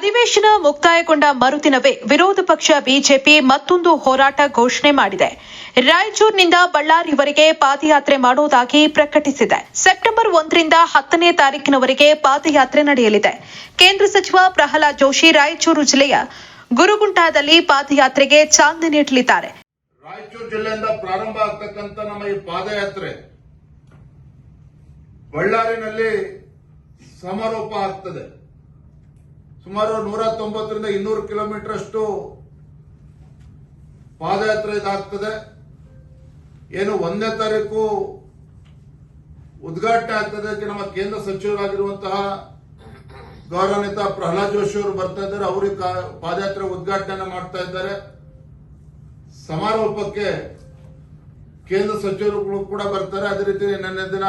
ಅಧಿವೇಶನ ಮುಕ್ತಾಯಗೊಂಡ ಮರುದಿನವೇ ವಿರೋಧ ಪಕ್ಷ ಬಿಜೆಪಿ ಮತ್ತೊಂದು ಹೋರಾಟ ಘೋಷಣೆ ಮಾಡಿದೆ. ರಾಯಚೂರಿನಿಂದ ಬಳ್ಳಾರಿವರೆಗೆ ಪಾದಯಾತ್ರೆ ಮಾಡುವುದಾಗಿ ಪ್ರಕಟಿಸಿದೆ. ಸೆಪ್ಟೆಂಬರ್ 1ರಿಂದ 10ನೇ ತಾರೀಕಿನವರೆಗೆ ಪಾದಯಾತ್ರೆ ನಡೆಯಲಿದೆ. ಕೇಂದ್ರ ಸಚಿವ ಪ್ರಹ್ಲಾದ್ ಜೋಶಿ ರಾಯಚೂರು ಜಿಲ್ಲೆಯ ಗುರುಗುಂಟಾದಲ್ಲಿ ಪಾದಯಾತ್ರೆಗೆ ಚಾಲನೆ ನೀಡಲಿದ್ದಾರೆ. ರಾಯಚೂರು ಜಿಲ್ಲೆಯಿಂದ ಪ್ರಾರಂಭ ಆಗ್ತಕ್ಕಂಥ ನಮ್ಮ ಈ ಪಾದಯಾತ್ರೆ ಬಳ್ಳಾರಿನಲ್ಲಿ ಸಮಾರೋಪ ಆಗ್ತದೆ. ಸುಮಾರು 190ರಿಂದ 200 ಕಿಲೋಮೀಟರ್ ಅಷ್ಟು ಪಾದಯಾತ್ರೆ ಇದಾಗ್ತದೆ. ಏನು 1ನೇ ತಾರೀಕು ಉದ್ಘಾಟನೆ ಆಗ್ತದೆ. ನಮ್ಮ ಕೇಂದ್ರ ಸಚಿವರಾಗಿರುವಂತಹ ಗೌರವಾನ್ವಿತ ಪ್ರಹ್ಲಾದ್ ಜೋಶಿ ಅವರು ಬರ್ತಾ ಇದ್ದಾರೆ. ಅವರಿಗೆ ಪಾದಯಾತ್ರೆ ಉದ್ಘಾಟನೆ ಮಾಡ್ತಾ ಇದ್ದಾರೆ. ಸಮಾರೋಪಕ್ಕೆ ಕೇಂದ್ರ ಸಚಿವರುಗಳು ಕೂಡ ಬರ್ತಾರೆ. ಅದೇ ರೀತಿ ನಿನ್ನೆ ದಿನ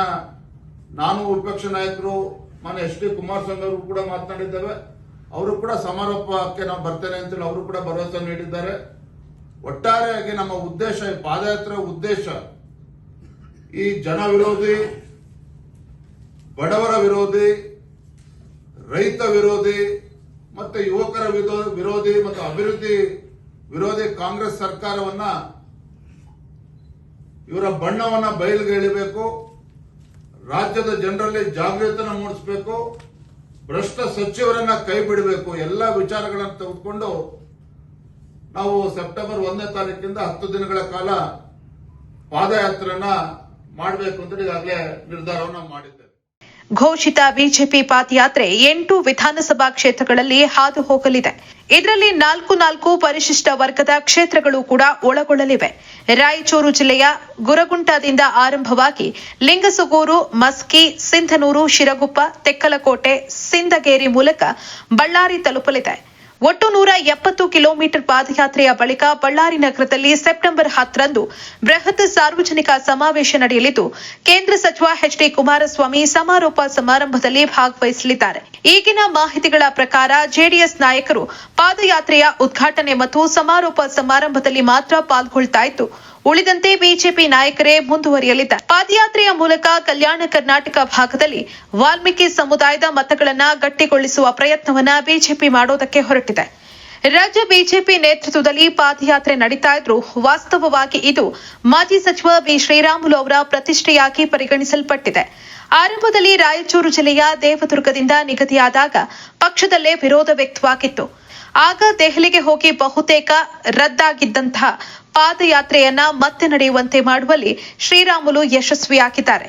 ನಾನು ವಿಪಕ್ಷ ನಾಯಕರು ಮಾನ್ಯ ಎಚ್ ಡಿ ಕುಮಾರಸ್ವಾಮಿ ಅವರು ಕೂಡ ಮಾತನಾಡಿದ್ದೇವೆ. ಅವರು ಕೂಡ ಸಮಾರೋಪಕ್ಕೆ ನಾವು ಬರ್ತೇನೆ ಅಂತೇಳಿ ಅವರು ಕೂಡ ಭರವಸೆ ನೀಡಿದ್ದಾರೆ. ಒಟ್ಟಾರೆಯಾಗಿ ನಮ್ಮ ಉದ್ದೇಶ, ಈ ಪಾದಯಾತ್ರೆ ಉದ್ದೇಶ ಈ ಜನ ವಿರೋಧಿ, ಬಡವರ ವಿರೋಧಿ, ರೈತ ವಿರೋಧಿ ಮತ್ತೆ ಯುವಕರ ವಿರೋಧಿ ಮತ್ತು ಅಭಿವೃದ್ಧಿ ವಿರೋಧಿ ಕಾಂಗ್ರೆಸ್ ಸರ್ಕಾರವನ್ನ ಇವರ ಬಣ್ಣವನ್ನ ಬಯಲಿಗೆ ಎಳಿಬೇಕು. ರಾಜ್ಯದ ಜನರಲ್ಲಿ ಜಾಗೃತಿಯನ್ನು ಮೂಡಿಸಬೇಕು. ಭ್ರಷ್ಟ ಸಚಿವರನ್ನ ಕೈ ಬಿಡಬೇಕು. ಎಲ್ಲ ವಿಚಾರಗಳನ್ನು ತೆಗೆದುಕೊಂಡು ನಾವು ಸೆಪ್ಟೆಂಬರ್ 1ನೇ ತಾರೀಕಿಂದ 10 ದಿನಗಳ ಕಾಲ ಪಾದಯಾತ್ರೆಯನ್ನ ಮಾಡಬೇಕು ಅಂತ ಈಗಾಗಲೇ ನಿರ್ಧಾರವನ್ನು ಮಾಡಿದ್ದೇವೆ. ಘೋಷಿತ ಬಿಜೆಪಿ ಪಾದಯಾತ್ರೆ 8 ವಿಧಾನಸಭಾ ಕ್ಷೇತ್ರಗಳಲ್ಲಿ ಹಾದು ಹೋಗಲಿದೆ. ಇದರಲ್ಲಿ 4 ಪರಿಶಿಷ್ಟ ವರ್ಗದ ಕ್ಷೇತ್ರಗಳು ಕೂಡ ಒಳಗೊಳ್ಳಲಿವೆ. ರಾಯಚೂರು ಜಿಲ್ಲೆಯ ಗುರಗುಂಟದಿಂದ ಆರಂಭವಾಗಿ ಲಿಂಗಸುಗೂರು, ಮಸ್ಕಿ, ಸಿಂಧನೂರು, ಶಿರಗುಪ್ಪ, ತೆಕ್ಕಲಕೋಟೆ, ಸಿಂದಗೇರಿ ಮೂಲಕ ಬಳ್ಳಾರಿ ತಲುಪಲಿದೆ. ಒಟ್ಟು 170 ಕಿಲೋಮೀಟರ್ ಪಾದಯಾತ್ರೆಯ ಬಳಿಕ ಬಳ್ಳಾರಿ ನಗರದಲ್ಲಿ ಸೆಪ್ಟೆಂಬರ್ 10ರಂದು ಬೃಹತ್ ಸಾರ್ವಜನಿಕ ಸಮಾವೇಶ ನಡೆಯಲಿದ್ದು, ಕೇಂದ್ರ ಸಚಿವ ಎಚ್ ಡಿ ಕುಮಾರಸ್ವಾಮಿ ಸಮಾರೋಪ ಸಮಾರಂಭದಲ್ಲಿ ಭಾಗವಹಿಸಲಿದ್ದಾರೆ. ಈಗಿನ ಮಾಹಿತಿಗಳ ಪ್ರಕಾರ ಜೆಡಿಎಸ್ ನಾಯಕರು ಪಾದಯಾತ್ರೆಯ ಉದ್ಘಾಟನೆ ಮತ್ತು ಸಮಾರೋಪ ಸಮಾರಂಭದಲ್ಲಿ ಮಾತ್ರ ಪಾಲ್ಗೊಳ್ತಾ ಇದ್ದು, ಉಳಿದಂತೆ ಬಿಜೆಪಿ ನಾಯಕರೇ ಮುಂದುವರಿಯಲಿದ್ದಾರೆ. ಪಾದಯಾತ್ರೆಯ ಮೂಲಕ ಕಲ್ಯಾಣ ಕರ್ನಾಟಕ ಭಾಗದಲ್ಲಿ ವಾಲ್ಮೀಕಿ ಸಮುದಾಯದ ಮತಗಳನ್ನು ಗಟ್ಟಿಗೊಳಿಸುವ ಪ್ರಯತ್ನವನ್ನ ಬಿಜೆಪಿ ಮಾಡೋದಕ್ಕೆ ಹೊರಟಿದೆ. ರಾಜ್ಯ ಬಿಜೆಪಿ ನೇತೃತ್ವದಲ್ಲಿ ಪಾದಯಾತ್ರೆ ನಡೀತಾ ಇದ್ರೂ ವಾಸ್ತವವಾಗಿ ಇದು ಮಾಜಿ ಸಚಿವ ಬಿ ಶ್ರೀರಾಮುಲು ಅವರ ಪ್ರತಿಷ್ಠೆಯಾಗಿ ಪರಿಗಣಿಸಲ್ಪಟ್ಟಿದೆ. ಆರಂಭದಲ್ಲಿ ರಾಯಚೂರು ಜಿಲ್ಲೆಯ ದೇವದುರ್ಗದಿಂದ ನಿಗದಿಯಾದಾಗ ಪಕ್ಷದಲ್ಲೇ ವಿರೋಧ ವ್ಯಕ್ತವಾಗಿತ್ತು. ಆಗ ದೆಹಲಿಗೆ ಹೋಗಿ ಬಹುತೇಕ ರದ್ದಾಗಿದ್ದಂತಹ ಪಾದಯಾತ್ರೆಯನ್ನ ಮತ್ತೆ ನಡೆಯುವಂತೆ ಮಾಡುವಲ್ಲಿ ಶ್ರೀರಾಮುಲು ಯಶಸ್ವಿಯಾಗಿದ್ದಾರೆ.